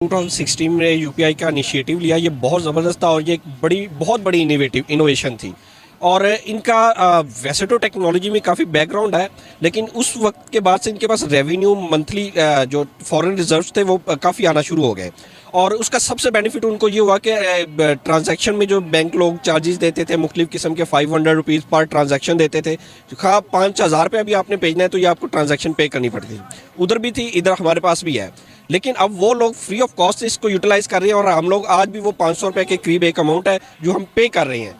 2016 में यूपीआई का इनिशिएटिव लिया। ये बहुत ज़बरदस्त था और ये एक बहुत बड़ी इनोवेशन थी। और इनका वैसे तो टेक्नोलॉजी में काफ़ी बैकग्राउंड है, लेकिन उस वक्त के बाद से इनके पास रेवेन्यू मंथली जो फॉरेन रिजर्व्स थे वो काफ़ी आना शुरू हो गए। और उसका सबसे बेनिफिट उनको ये हुआ कि ट्रांजैक्शन में जो बैंक लोग चार्जेस देते थे, मुख्तलिफ किस्म के 500 रुपीज़ पर ट्रांजैक्शन देते थे, खा 5,000 रुपये भी आपने भेजना है तो ये आपको ट्रांजैक्शन पे करनी पड़ती थी। उधर भी थी, इधर हमारे पास भी है। लेकिन अब वो लोग फ्री ऑफ कॉस्ट इसको यूटिलाइज कर रहे हैं और हम लोग आज भी वो 500 रुपये के करीब एक अमाउंट है जो हम पे कर रहे हैं।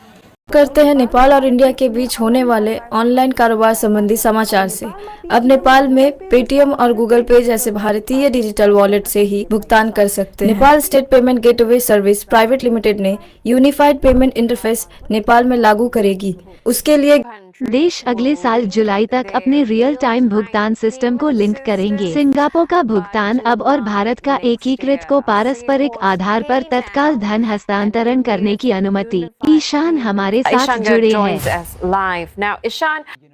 करते हैं नेपाल और इंडिया के बीच होने वाले ऑनलाइन कारोबार संबंधी समाचार से। अब नेपाल में पेटीएम और गूगल पे जैसे भारतीय डिजिटल वॉलेट से ही भुगतान कर सकते हैं। Nepal state payment gateway service private limited ने यूनिफाइड पेमेंट इंटरफेस नेपाल में लागू करेगी। उसके लिए देश अगले साल जुलाई तक अपने रियल टाइम भुगतान सिस्टम को लिंक करेंगे। सिंगापुर का भुगतान अब और भारत का एकीकृत को पारस्परिक आधार पर तत्काल धन हस्तांतरण करने की अनुमति। ईशान हमारे साथ जुड़े हैं।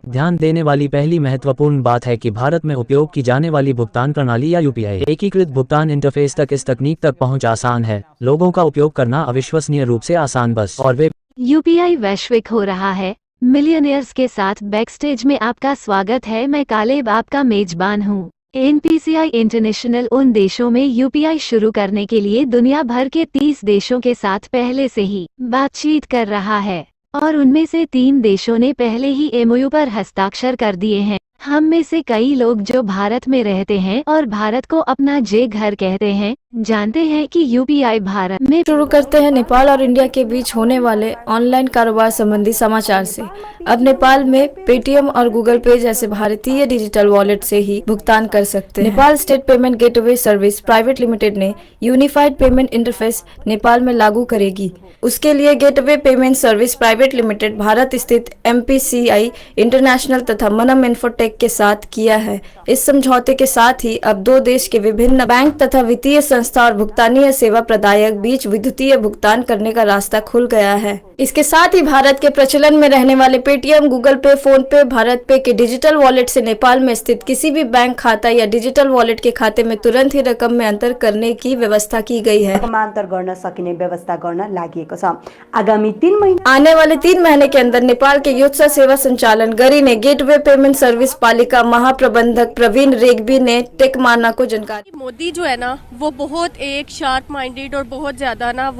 ध्यान देने वाली पहली महत्वपूर्ण बात है कि भारत में उपयोग की जाने वाली भुगतान प्रणाली या यूपीआई एकीकृत भुगतान इंटरफेस तक इस तकनीक तक पहुंच आसान है। लोगों का उपयोग करना अविश्वसनीय रूप से आसान बस और वे यूपीआई वैश्विक हो रहा है। मिलियनियर्स के साथ बैकस्टेज में आपका स्वागत है। मैं कालेब आपका मेजबान हूँ। एनपीसीआई इंटरनेशनल उन देशों में यूपीआई शुरू करने के लिए दुनिया भर के 30 देशों के साथ पहले से ही बातचीत कर रहा है और उनमें से 3 देशों ने पहले ही एमओयू पर हस्ताक्षर कर दिए हैं। हम में से कई लोग जो भारत में रहते हैं और भारत को अपना जे घर कहते हैं, जानते हैं कि यूपीआई भारत में। शुरू करते हैं नेपाल और इंडिया के बीच होने वाले ऑनलाइन कारोबार संबंधी समाचार से। अब नेपाल में पेटीएम और गूगल पे जैसे भारतीय डिजिटल वॉलेट से ही भुगतान कर सकते हैं। Nepal state payment gateway service private limited ने यूनिफाइड पेमेंट इंटरफेस नेपाल में लागू करेगी। उसके लिए gateway payment service private limited Bharat स्थित एमपीसीआई इंटरनेशनल तथा मनम इन्फोटेक के साथ किया है। इस समझौते के साथ ही अब 2 देश के विभिन्न बैंक तथा वित्तीय संस्था और भुगतानीय सेवा प्रदायक बीच विद्युतीय भुगतान करने का रास्ता खुल गया है। इसके साथ ही भारत के प्रचलन में रहने वाले पेटीएम, गूगल पे, फोन पे, भारत पे के डिजिटल वॉलेट से नेपाल में स्थित किसी भी बैंक खाता या डिजिटल वॉलेट के खाते में तुरंत ही रकम में अंतर करने की व्यवस्था की गई है। अंतर गर्न सकिने व्यवस्था गर्न लागिएको छ। आगामी 3 महीना आने वाले 3 महीने के अंदर नेपाल के योत्सा सेवा संचालन गरिने गेटवे पेमेंट सर्विस पालिका महाप्रबंधक प्रवीण रेग्मी ने टेकमाना को जानकारी। मोदी जो है ना वो बहुत एक शार्प माइंडेड और बहुत ज़्यादा ना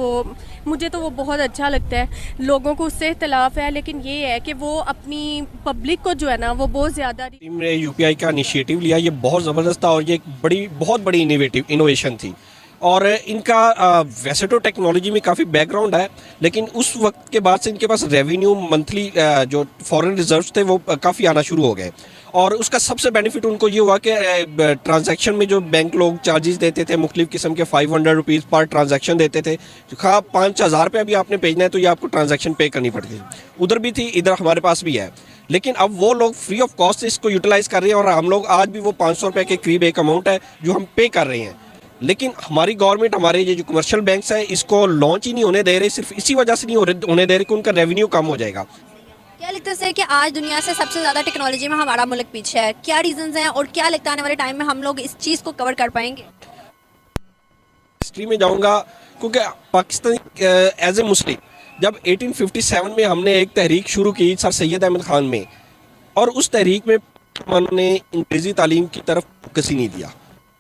मुझे तो वो बहुत अच्छा लगता है। लोगों को उससे इख्तलाफ है, लेकिन ये है कि वो अपनी पब्लिक को जो है ना वो बहुत ज़्यादा। टीम ने यूपीआई का इनिशिएटिव लिया। ये बहुत ज़बरदस्त था और ये एक बहुत बड़ी इनोवेशन थी। और इनका वैसे तो टेक्नोलॉजी में काफ़ी बैकग्राउंड है, लेकिन उस वक्त के बाद से इनके पास रेवेन्यू मंथली जो फॉरेन रिजर्व्स थे वो काफ़ी आना शुरू हो गए। और उसका सबसे बेनिफिट उनको ये हुआ कि ट्रांजैक्शन में जो बैंक लोग चार्जेस देते थे, मुख्तलिफ किस्म के 500 रुपीज़ पर ट्रांजैक्शन देते थे, खा 5,000 रुपये भी आपने भेजना है तो ये आपको ट्रांजैक्शन पे करनी पड़ती थी। उधर भी थी, इधर हमारे पास भी है। लेकिन अब वो लोग फ्री ऑफ कॉस्ट इसको यूटिलाइज कर रहे हैं और हम लोग आज भी वो 500 रुपये के करीब एक अमाउंट है जो हम पे कर रहे हैं। लेकिन हमारी गवर्नमेंट, हमारे ये जो कमर्शियल बैंक्स है, इसको लॉन्च ही नहीं होने दे रहे। सिर्फ इसी वजह से नहीं होने दे रहे कि उनका रेवेन्यू कम हो जाएगा। क्या लगता है कि आज दुनिया से सबसे ज़्यादा टेक्नोलॉजी में हमारा मुल्क पीछे है? क्या रीजंस हैं और क्या लगता है आने वाले टाइम में हम लोग इस चीज़ को कवर कर पाएंगे? हिस्ट्री में जाऊंगा क्योंकि पाकिस्तान एज ए मुस्लिम जब 1857 में हमने एक तहरीक शुरू की सर सैयद अहमद खान में, और उस तहरीक में उन्होंने अंग्रेज़ी तालीम की तरफ फोकस ही नहीं दिया,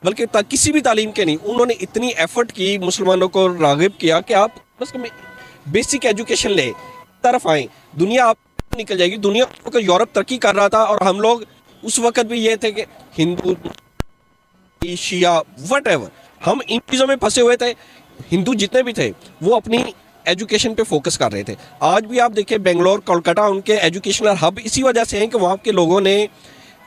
बल्कि किसी भी तालीम के नहीं। उन्होंने इतनी एफर्ट की, मुसलमानों को राग़िब किया कि आप बस बेसिक एजुकेशन ले, तरफ आएँ, दुनिया आप निकल जाएगी। दुनिया को यूरोप तरक्की कर रहा था और हम लोग उस वक्त भी ये थे कि हिंदू, शिया, व्हाटएवर, हम इन चीज़ों में फंसे हुए थे। हिंदू जितने भी थे वो अपनी एजुकेशन पे फोकस कर रहे थे। आज भी आप देखिए बेंगलोर, कोलकाता, उनके एजुकेशनल हब इसी वजह से हैं कि वहाँ के लोगों ने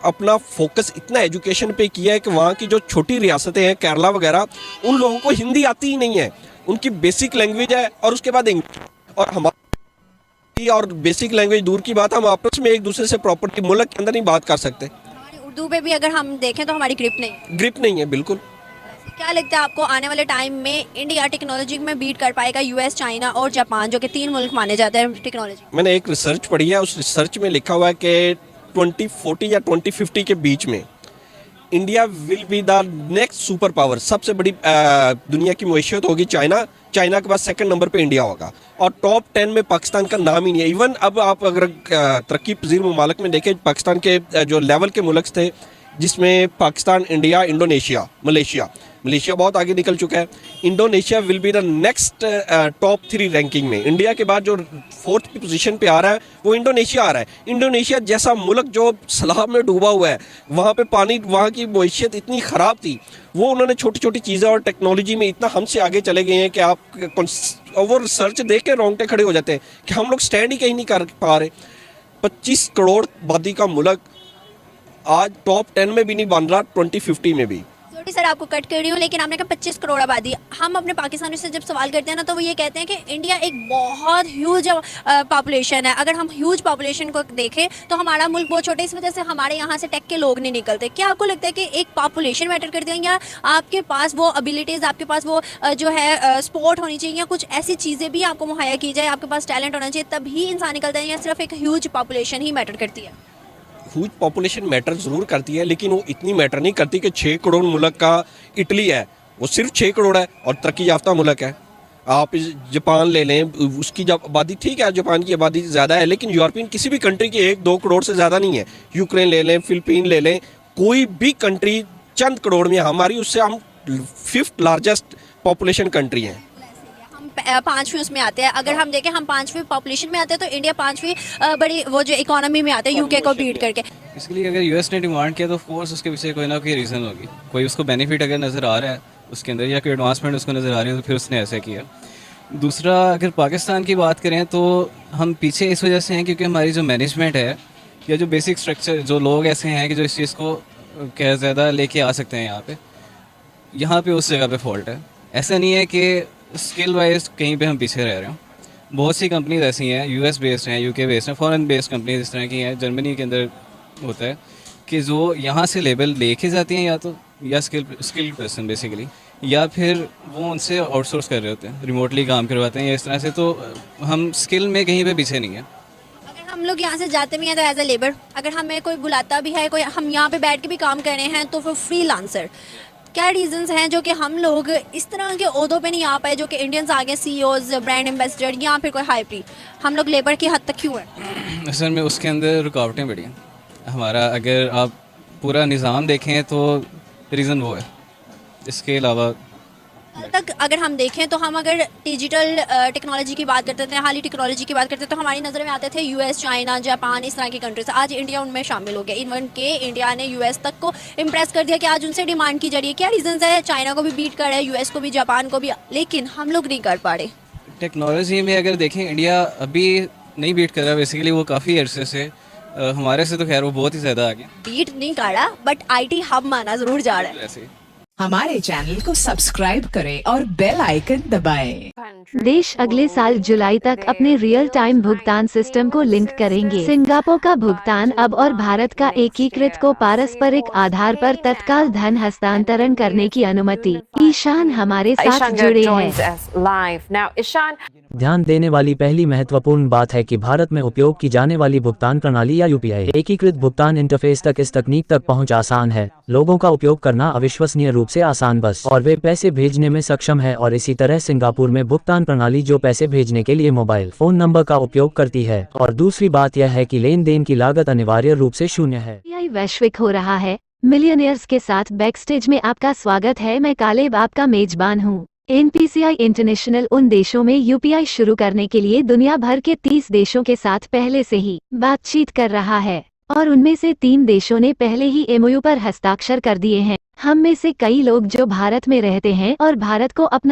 अपना फोकस इतना एजुकेशन पे किया है कि वहाँ की जो छोटी रियासतें हैं, केरला वगैरह, उन लोगों को हिंदी आती ही नहीं है। उनकी बेसिक लैंग्वेज है और उसके बाद इंग्लिश, और हमारी और बेसिक लैंग्वेज दूर की बात, हम आपस में एक दूसरे से प्रॉपर्टी मुल्क के अंदर नहीं बात कर सकते। हमारी उर्दू पे भी अगर हम देखें तो हमारी ग्रिप नहीं है बिल्कुल। क्या लगता है आपको आने वाले टाइम में इंडिया टेक्नोलॉजी में बीट कर पाएगा यूएस, चाइना और जापान, जो कि 3 मुल्क माने जाते हैं टेक्नोलॉजी? मैंने एक रिसर्च पढ़ी है, उस रिसर्च में लिखा हुआ है कि 2040 या 2050 के बीच में India will be the next super power. सबसे बड़ी दुनिया की मईशत होगी चाइना, चाइना के बाद सेकंड नंबर पे इंडिया होगा और टॉप 10 में पाकिस्तान का नाम ही नहीं है। इवन अब आप अगर तरक्की पजीर ममालिक में देखें, पाकिस्तान के जो लेवल के मुल्क थे जिसमें पाकिस्तान, इंडिया, इंडोनेशिया, मलेशिया बहुत आगे निकल चुका है। Indonesia will be the next top 3 ranking में। इंडिया के बाद जो 4th की पोजीशन पे आ रहा है वो इंडोनेशिया आ रहा है। इंडोनेशिया जैसा मुल्क जो सैलाब में डूबा हुआ है, वहाँ पे पानी, वहाँ की मईशत इतनी ख़राब थी, वो उन्होंने छोटी छोटी चीज़ें और टेक्नोलॉजी में इतना हमसे आगे चले गए हैं कि आप वो रिसर्च देख के रोंगटे खड़े हो जाते हैं कि हम लोग स्टैंड ही कहीं नहीं कर पा रहे। 25 करोड़ आबादी का मुल्क आज टॉप 10 में भी नहीं बन रहा, 2050 में भी। सॉरी सर, आपको कट कर रही हूँ, लेकिन आपने कहा 25 करोड़ आबादी। हम अपने पाकिस्तानी से जब सवाल करते हैं ना, तो वो ये कहते हैं कि इंडिया एक बहुत ह्यूज पॉपुलेशन है। अगर हम ह्यूज पॉपुलेशन को देखें तो हमारा मुल्क बहुत छोटा है, इस वजह से हमारे यहाँ से टेक के लोग नहीं निकलते। क्या आपको लगता है कि एक पॉपुलेशन मैटर करती है, या आपके पास वो एबिलिटीज़, आपके पास वो जो है स्पोर्ट होनी चाहिए, या कुछ ऐसी चीज़ें भी आपको मुहैया की जाए, आपके पास टैलेंट होना चाहिए, तभी इंसान निकलता है, या सिर्फ एक ह्यूज पॉपुलेशन ही मैटर करती है? ह्यूज पॉपुलेशन मैटर ज़रूर करती है, लेकिन वो इतनी मैटर नहीं करती कि 6 करोड़ मुल्क का इटली है, वो सिर्फ 6 करोड़ है और तरक्की याफ्ता मुल्क है। आप जापान ले लें, उसकी जब आबादी ठीक है, जापान की आबादी ज़्यादा है, लेकिन यूरोपियन किसी भी कंट्री की 1-2 करोड़ से ज़्यादा नहीं है। यूक्रेन ले लें, फिलिपीन ले लें, कोई भी कंट्री चंद करोड़ में, हमारी उससे हम 5th लार्जेस्ट पॉपुलेशन कंट्री हैं। 5वीं उसमें आते हैं। अगर हम देखें, हम 5वीं पॉपुलेशन में आते हैं, तो इंडिया 5वीं बड़ी वो जो इकोनॉमी में आते हैं, यूके को बीट करके। इसके लिए अगर यूएस ने डिमांड किया तो ऑफ कोर्स उसके पीछे कोई ना कोई रीज़न होगी, कोई उसको बेनिफिट अगर नज़र आ रहा है उसके अंदर, या कोई एडवांसमेंट उसको नज़र आ रही है, तो फिर उसने ऐसा किया। दूसरा, अगर पाकिस्तान की बात करें तो हम पीछे इस वजह से हैं क्योंकि हमारी जो मैनेजमेंट है या जो बेसिक स्ट्रक्चर, जो लोग ऐसे हैं कि जो इस चीज़ को क्या ज़्यादा लेके आ सकते हैं यहाँ पे उस जगह पे फॉल्ट है। ऐसा नहीं है कि स्किल वाइज कहीं पे हम पीछे रह रहे हैं। बहुत सी कंपनीज ऐसी हैं, यूएस बेस्ड हैं, यूके बेस्ड हैं, फॉरेन बेस्ड कंपनीज इस तरह की हैं, जर्मनी के अंदर होता है कि जो यहाँ से लेबल लेके जाती हैं, या स्किल पर्सन बेसिकली, या फिर वो उनसे आउटसोर्स कर रहे होते हैं, रिमोटली काम करवाते हैं या इस तरह से। तो हम स्किल में कहीं पे पीछे नहीं हैं। अगर हम लोग यहाँ से जाते भी हैं तो एज ए लेबर, अगर हमें कोई बुलाता भी है, कोई हम यहाँ पे बैठ के भी काम कर रहे हैं, तो फिर फ्रीलांसर, क्या रीजंस हैं जो कि हम लोग इस तरह के ओहदों पे नहीं आ पाए, जो कि इंडियंस आगे सीईओज, ब्रांड एम्बेसडर, या फिर कोई हाई प्री, हम लोग लेबर की हद तक क्यों है? असल में उसके अंदर रुकावटें बड़ी हैं। हमारा अगर आप पूरा निज़ाम देखें तो रीज़न वो है, इसके अलावा कल तक अगर हम देखें तो हम अगर डिजिटल टेक्नोलॉजी की बात करते थे, हाली टेक्नोलॉजी की बात करते थे, तो हमारी नज़र में आते थे यूएस, चाइना, जापान, इस तरह की कंट्रीज। आज इंडिया उनमें शामिल हो गया, इवन के इंडिया ने यूएस तक को इम्प्रेस कर दिया कि आज उनसे डिमांड की जा रही है। क्या रीज़न है? चाइना को भी बीट कर रहा है, यूएस को भी, जापान को भी, लेकिन हम लोग नहीं कर पा रहे। टेक्नोलॉजी में अगर देखें, इंडिया अभी नहीं बीट कर रहा, बेसिकली वो काफ़ी अरसे से हमारे से तो खैर वो बहुत ही ज़्यादा आगे बीट नहीं कर रहा, बट आईटी हब माना ज़रूर जा रहा है। ऐसे हमारे चैनल को सब्सक्राइब करें और बेल आइकन दबाएं। देश अगले साल जुलाई तक अपने रियल टाइम भुगतान सिस्टम को लिंक करेंगे। सिंगापुर का भुगतान अब और भारत का एकीकृत को पारस्परिक आधार पर तत्काल धन हस्तांतरण करने की अनुमति। ईशान हमारे साथ जुड़े हैं। ध्यान देने वाली पहली महत्वपूर्ण बात है कि भारत में उपयोग की जाने वाली भुगतान प्रणाली या यूपीआई एकीकृत भुगतान इंटरफेस तक इस तकनीक तक पहुंच आसान है। लोगों का उपयोग करना अविश्वसनीय रूप से आसान, बस और वे पैसे भेजने में सक्षम है। और इसी तरह सिंगापुर में भुगतान प्रणाली जो पैसे भेजने के लिए मोबाइल फोन नंबर का उपयोग करती है। और दूसरी बात यह है कि लेन देन की लागत अनिवार्य रूप से शून्य है। यूपीआई वैश्विक हो रहा है। मिलियनियर्स के साथ बैकस्टेज में आपका स्वागत है। मैं कालेब आपका मेजबान हूँ। एनपीसीआई इंटरनेशनल उन देशों में यूपीआई शुरू करने के लिए दुनिया भर के 30 देशों के साथ पहले से ही बातचीत कर रहा है, और उनमें से 3 देशों ने पहले ही एमओयू पर हस्ताक्षर कर दिए हैं। हम में से कई लोग जो भारत में रहते हैं और भारत को अपना